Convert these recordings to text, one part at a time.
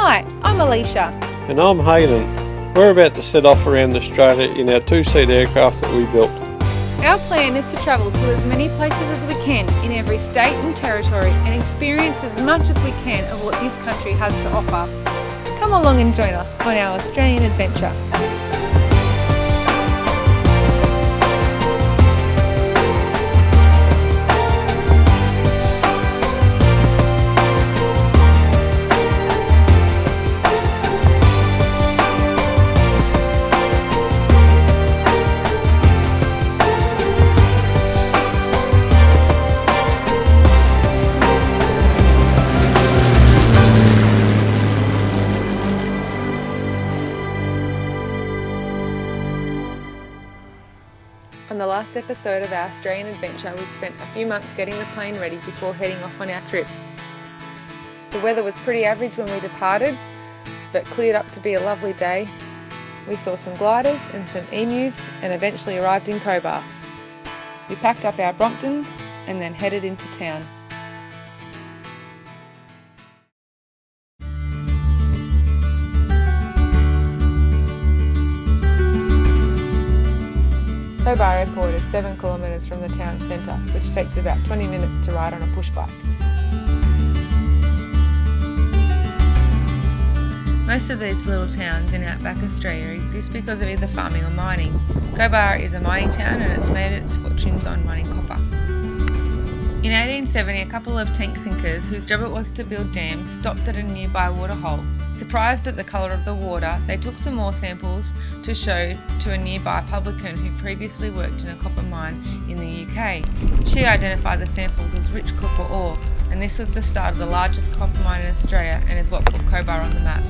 Hi, I'm Alicia. And I'm Hayden. We're about to set off around Australia in our two-seat aircraft that we built. Our plan is to travel to as many places as we can in every state and territory and experience as much as we can of what this country has to offer. Come along and join us on our Australian adventure. On the last episode of our Australian adventure, we spent a few months getting the plane ready before heading off on our trip. The weather was pretty average when we departed, but cleared up to be a lovely day. We saw some gliders and some emus and eventually arrived in Cobar. We packed up our Bromptons and then headed into town. Cobar Airport is 7 kilometres from the town centre, which takes about 20 minutes to ride on a push bike. Most of these little towns in Outback Australia exist because of either farming or mining. Cobar is a mining town and it's made its fortunes on mining copper. In 1870, a couple of tank sinkers whose job it was to build dams stopped at a nearby waterhole. Surprised at the colour of the water, they took some more samples to show to a nearby publican who previously worked in a copper mine in the UK. She identified the samples as rich copper ore, and this was the start of the largest copper mine in Australia and is what put Cobar on the map.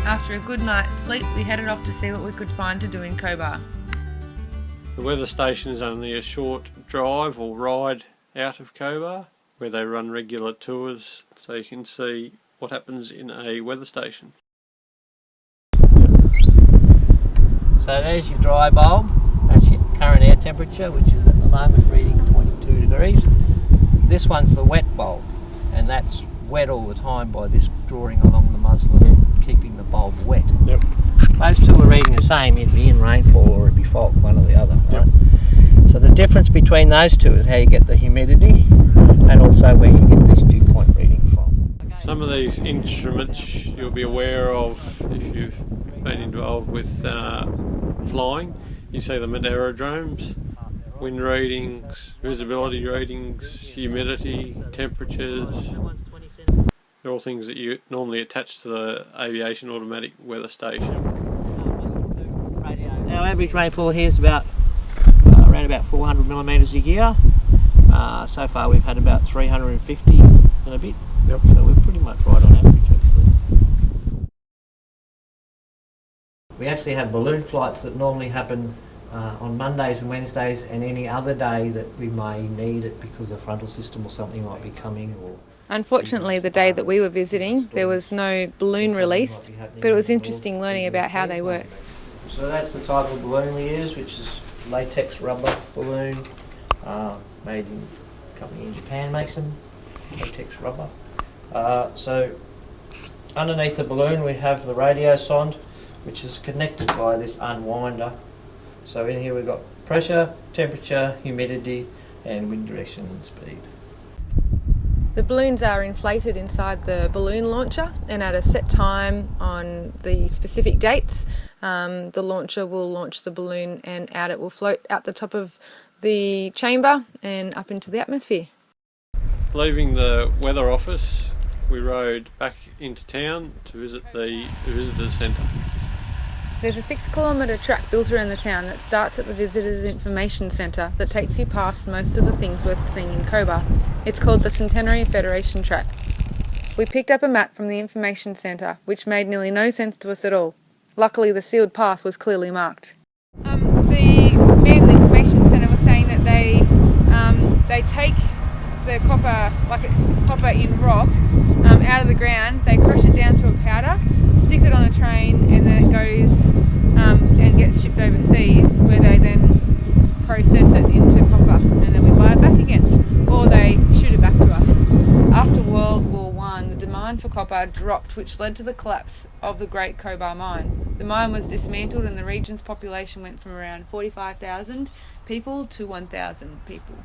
After a good night's sleep, we headed off to see what we could find to do in Cobar. The weather station is only a short drive or ride out of Cobar, where they run regular tours so you can see what happens in a weather station. So there's your dry bulb, that's your current air temperature, which is at the moment reading 22 degrees. This one's the wet bulb, and that's wet all the time by this drawing along the muslin, keeping the bulb wet. Yep. Those two are reading the same, it'd be in rainfall or it'd be fog, one or the other. Right? Yep. So the difference between those two is how you get the humidity and also where you get this dew point reading from. Some of these instruments you'll be aware of if you've been involved with flying. You see them at aerodromes. Wind readings, visibility readings, humidity, temperatures. They're all things that you normally attach to the aviation automatic weather station. Our average rainfall here is about around about 400 millimetres a year. So far we've had about 350 and a bit. Yep. So we're pretty much right on average actually. We actually have balloon flights that normally happen on Mondays and Wednesdays and any other day that we may need it because the frontal system or something might be coming. Unfortunately, the day that we were visiting, there was no balloon released, but it was interesting learning about how they work. So that's the type of balloon we use, which is latex rubber balloon, made in a company in Japan makes them, latex rubber. So underneath the balloon we have the radio sonde, which is connected by this unwinder. So in here we've got pressure, temperature, humidity and wind direction and speed. The balloons are inflated inside the balloon launcher, and at a set time on the specific dates, the launcher will launch the balloon and out it will float out the top of the chamber and up into the atmosphere. Leaving the weather office, we rode back into town to visit the visitors centre. There's a 6-kilometre track built around the town that starts at the Visitors Information Centre that takes you past most of the things worth seeing in Cobar. It's called the Centenary Federation Track. We picked up a map from the Information Centre, which made nearly no sense to us at all. Luckily, the sealed path was clearly marked. The man at the Information Centre was saying that they take the copper, like it's copper in rock, out of the ground, they crush it down to a powder, stick it on a train, and then it goes and gets shipped overseas, where they then process it into copper and then we buy it back again, or they shoot it back to us. After World War I, the demand for copper dropped, which led to the collapse of the Great Cobar Mine. The mine was dismantled and the region's population went from around 45,000 people to 1,000 people.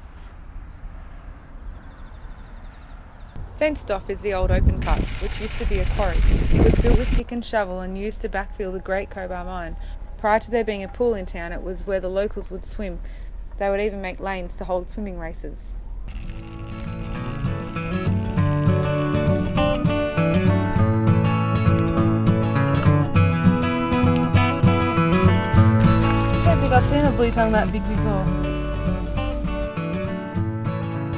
Fenced off is the Old Open Cut, which used to be a quarry. It was built with pick and shovel and used to backfill the Great Cobar Mine. Prior to there being a pool in town, it was where the locals would swim. They would even make lanes to hold swimming races. I've seen a blue tongue that big before.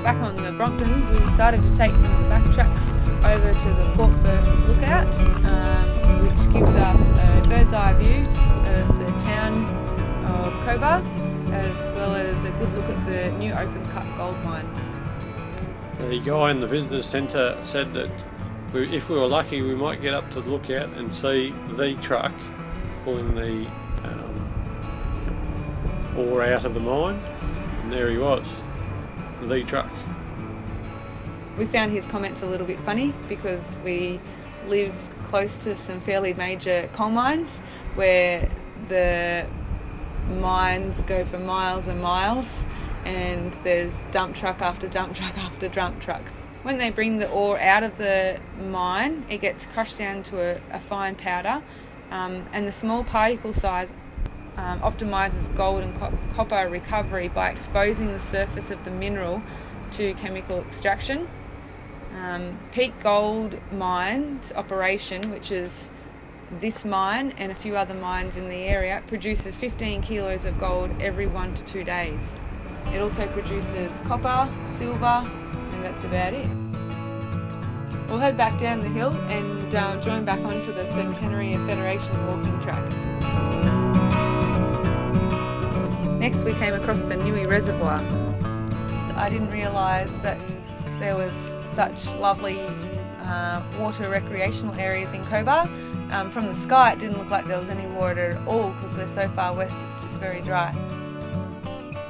Back on the Bromptons, we decided to take some of the back tracks over to the Fort Burke lookout, which gives us a bird's eye view of the town of Cobar, as well as a good look at the new open cut gold mine. The guy in the visitor centre said that if we were lucky, we might get up to the lookout and see the truck pulling the ore out of the mine, and there he was, the truck. We found his comments a little bit funny because we live close to some fairly major coal mines where the mines go for miles and miles and there's dump truck after dump truck after dump truck. When they bring the ore out of the mine, it gets crushed down to a fine powder, and the small particle size optimises gold and copper recovery by exposing the surface of the mineral to chemical extraction. Peak Gold Mine's operation, which is this mine and a few other mines in the area, produces 15 kilos of gold every 1 to 2 days. It also produces copper, silver, and that's about it. We'll head back down the hill and join back onto the Centenary Federation walking track. Next we came across the Newey Reservoir. I didn't realise that there was such lovely water recreational areas in Cobar. From the sky it didn't look like there was any water at all because we're so far west it's just very dry.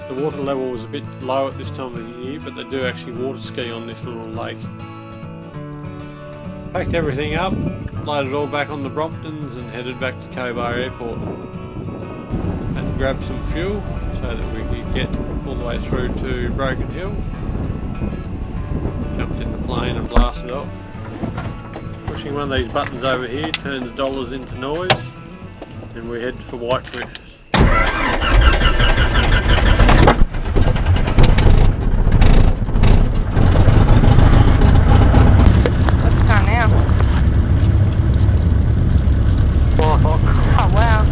The water level was a bit low at this time of the year, but they do actually water ski on this little lake. Packed everything up, loaded all back on the Bromptons and headed back to Cobar Airport. And grabbed some fuel so that we could get all the way through to Broken Hill. Jumped in the plane and blasted off. Pushing one of these buttons over here turns dollars into noise, and we head for White Cliffs. What's the time now? 4 o'clock. Oh wow.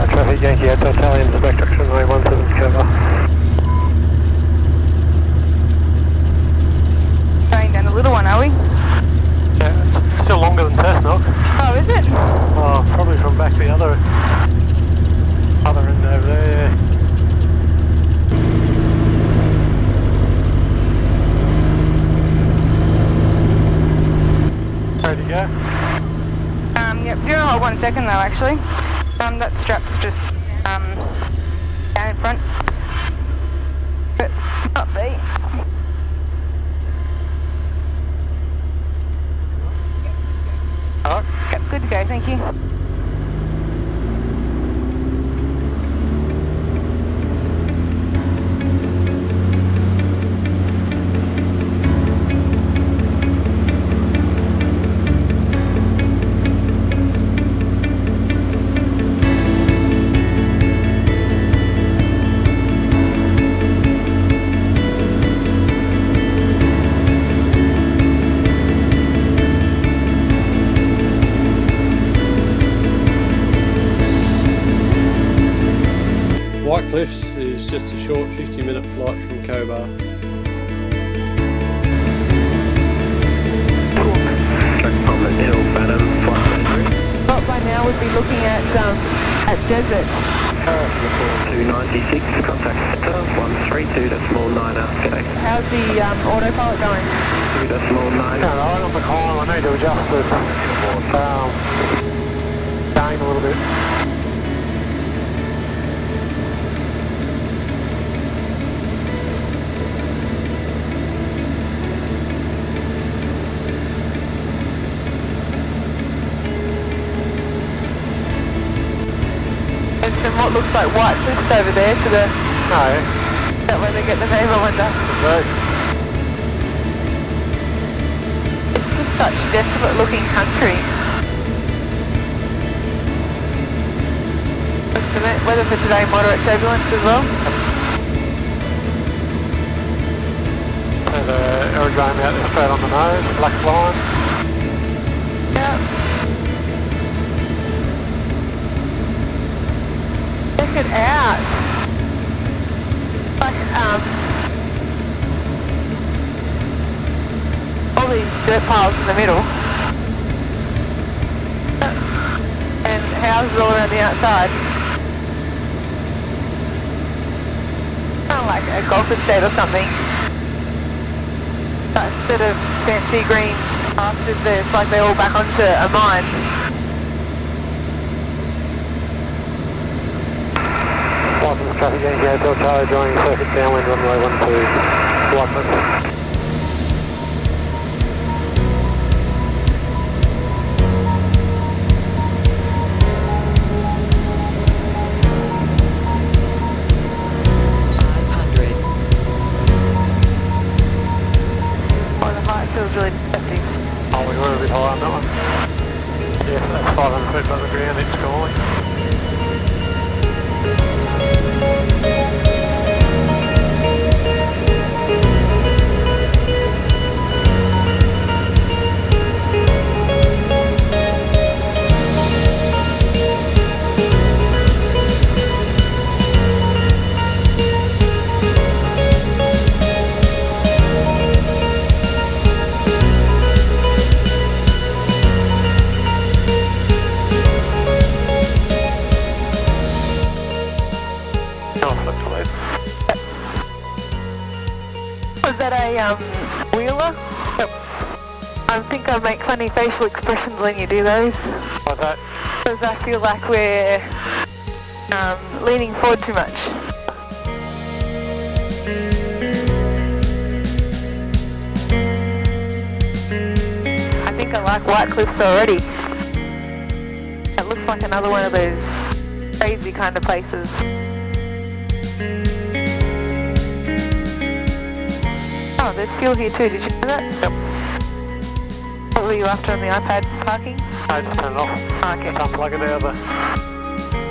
Traffic Yankee Hotel Italian, the back direction, runway 17 Cobar. Going down the little one, are we? Yeah, it's still longer than Cessnock. Oh, is it? Oh, probably from back the other end over there, yeah. Ready to go? Yep, do hold 1 second though actually. That strap's just down in front. But not be. Alright. Yep, good to go, thank you. White Cliffs is just a short 50-minute flight from Cobar. What by now we'd be looking at desert. 296, contact center, 132.9 today. How's the autopilot going? 2.9. No, right on the climb, I need to adjust the a little bit. And some what looks like white cliffs over there to the... No. Is that where they get the name, I wonder? No. It's just such desolate looking country. Weather for today, moderate turbulence as well. So the aerodrome out there straight on the nose, black line. Yeah. Check it out. Like, all these dirt piles in the middle. And houses all around the outside. Kind of like a golf estate or something. But instead of fancy green pastures there, it's like they're all back onto a mine. License traffic Yankee Hotel Charlie joining circuit downwind runway 12 Whiteman. Feels really deceptive. Oh, we were a bit high on that one. Yeah, that's 500 feet above the ground, it's calling. Was that a wheeler? Yep. I think I make funny facial expressions when you do those. What's that? Because I feel like we're leaning forward too much. I think I like White Cliffs already. It looks like another one of those crazy kind of places. Oh, there's fuel here too, did you know that? Yep. What were you after on the iPad parking? I just turned it off. Oh, okay. Just unplug it out of the...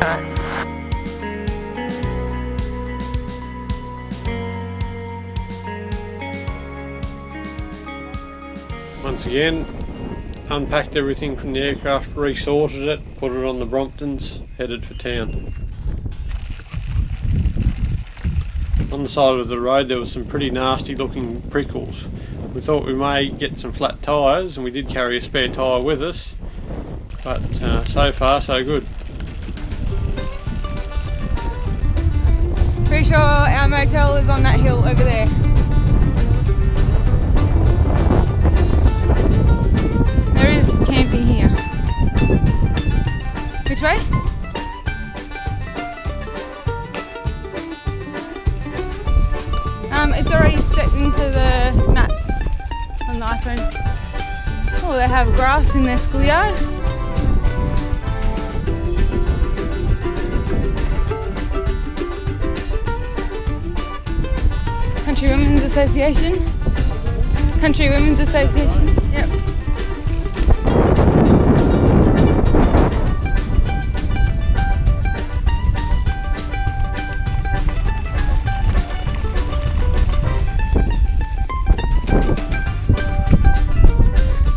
Alright. Once again, unpacked everything from the aircraft, resorted it, put it on the Bromptons, headed for town. On the side of the road there was some pretty nasty looking prickles. We thought we may get some flat tyres, and we did carry a spare tyre with us, but so far so good. Pretty sure our motel is on that hill over there. There is camping here. Which way? It's already set into the maps on the iPhone. Oh, they have grass in their schoolyard. Country Women's Association. Country Women's Association, yep.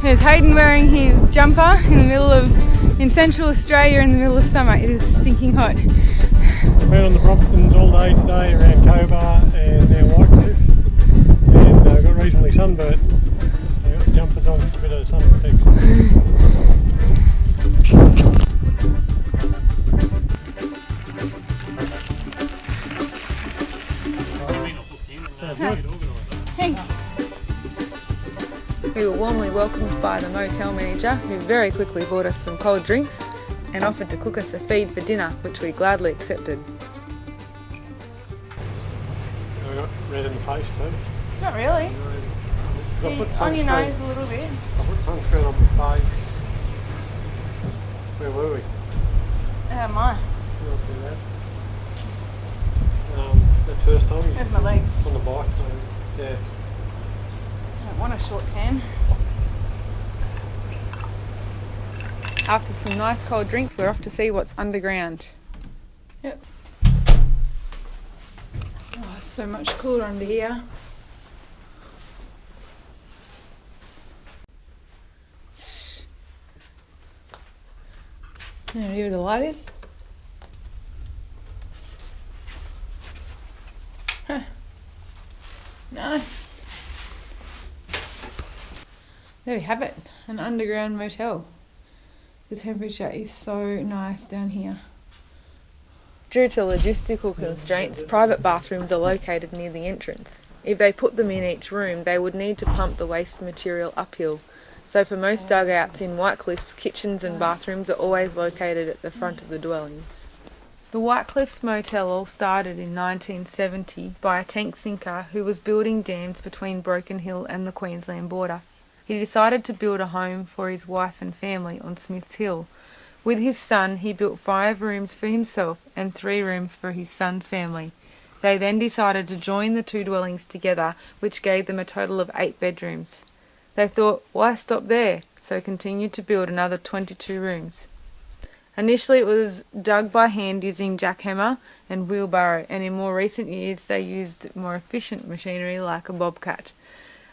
There's Hayden wearing his jumper in central Australia in the middle of summer. It is stinking hot. Been on the Bromptons all day today around Cobar and now Whitecliff, and got reasonably sunburnt. I've got the jumpers on, just a bit of sun protection. Thanks. We were warmly welcomed by the motel manager, who very quickly bought us some cold drinks and offered to cook us a feed for dinner, which we gladly accepted. I got red in the face too. Not really. I put On your sunscreen- nose a little bit. I put sunscreen on my face. Where were we? How am I? Not too bad. That first time you There's my legs. on the bike, so yeah. I don't want a short tan. After some nice cold drinks, we're off to see what's underground. Yep. Oh, it's so much cooler under here. Shh. You know where the light is? Huh. Nice. There we have it, an underground motel. The temperature is so nice down here. Due to logistical constraints, private bathrooms are located near the entrance. If they put them in each room, they would need to pump the waste material uphill. So for most dugouts in Whitecliffs, kitchens and bathrooms are always located at the front of the dwellings. The Whitecliffs Motel all started in 1970 by a tank sinker who was building dams between Broken Hill and the Queensland border. He decided to build a home for his wife and family on Smiths Hill. With his son, he built 5 rooms for himself and 3 rooms for his son's family. They then decided to join the 2 dwellings together, which gave them a total of 8 bedrooms. They thought, why stop there? So continued to build another 22 rooms. Initially it was dug by hand using jackhammer and wheelbarrow, and in more recent years they used more efficient machinery like a bobcat.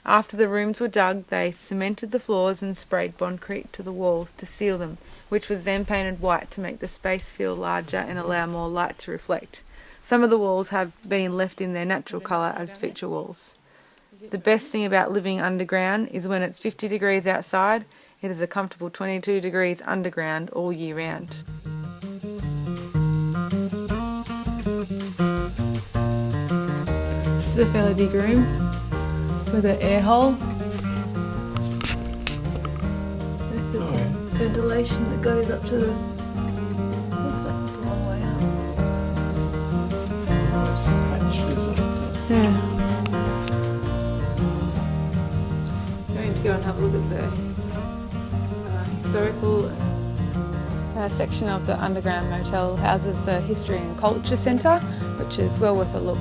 After the rooms were dug, they cemented the floors and sprayed bondcrete to the walls to seal them, which was then painted white to make the space feel larger and allow more light to reflect. Some of the walls have been left in their natural colour as feature walls. The best thing about living underground is when it's 50 degrees outside, it is a comfortable 22 degrees underground all year round. This is a fairly big room with an air hole. This is the ventilation that goes up to the... looks like it's a long way up. Yeah. Going to go and have a look at the historical section of the underground motel. Houses the History and Culture Centre, which is well worth a look.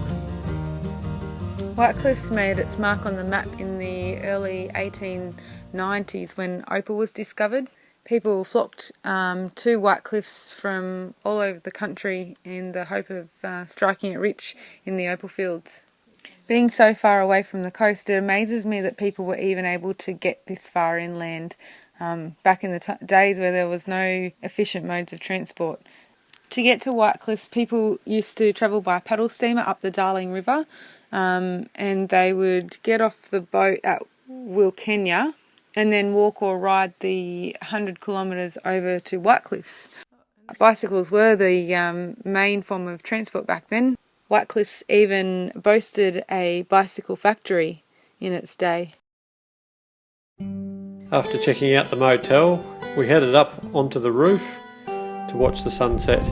Whitecliffs made its mark on the map in the early 1890s when opal was discovered. People flocked to Whitecliffs from all over the country in the hope of striking it rich in the opal fields. Being so far away from the coast, it amazes me that people were even able to get this far inland back in the days where there was no efficient modes of transport. To get to Whitecliffs, people used to travel by paddle steamer up the Darling River, and they would get off the boat at Wilkenya and then walk or ride the 100 kilometres over to Whitecliffs. Bicycles were the main form of transport back then. Whitecliffs even boasted a bicycle factory in its day. After checking out the motel, we headed up onto the roof to watch the sunset.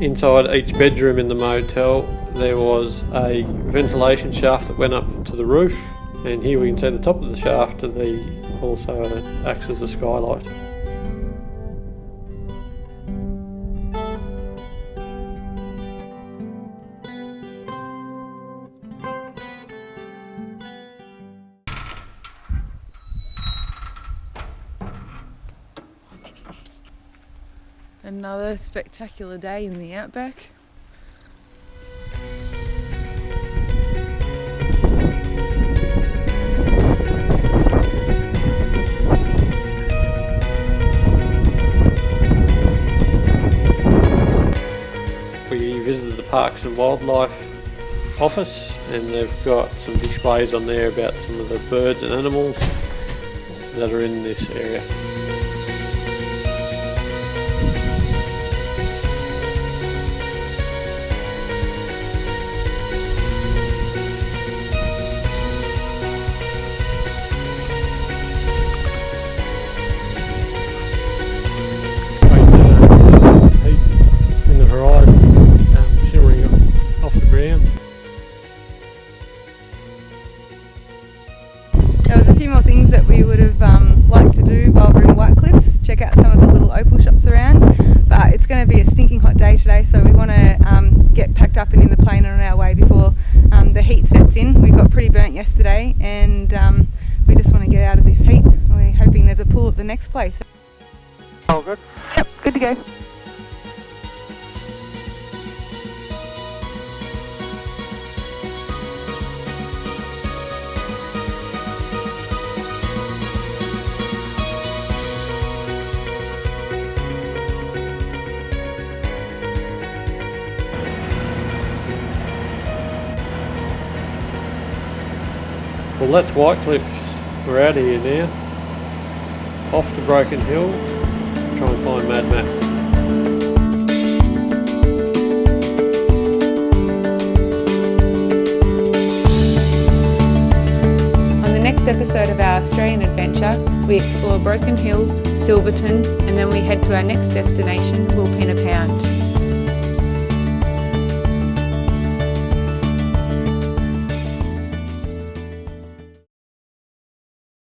Inside each bedroom in the motel there was a ventilation shaft that went up to the roof, and here we can see the top of the shaft and also acts as a skylight. Another spectacular day in the Outback. We visited the Parks and Wildlife office, and they've got some displays on there about some of the birds and animals that are in this area. it's going to be a stinking hot day today, so we want to get packed up and in the plane on our way before the heat sets in. We got pretty burnt yesterday, and we just want to get out of this heat. We're hoping there's a pool at the next place. All good? Yep, good to go. Well, that's Whitecliff. We're out of here now. Off to Broken Hill. Try and find Mad Matt. On the next episode of our Australian adventure, we explore Broken Hill, Silverton, and then we head to our next destination, Wilpena Pound.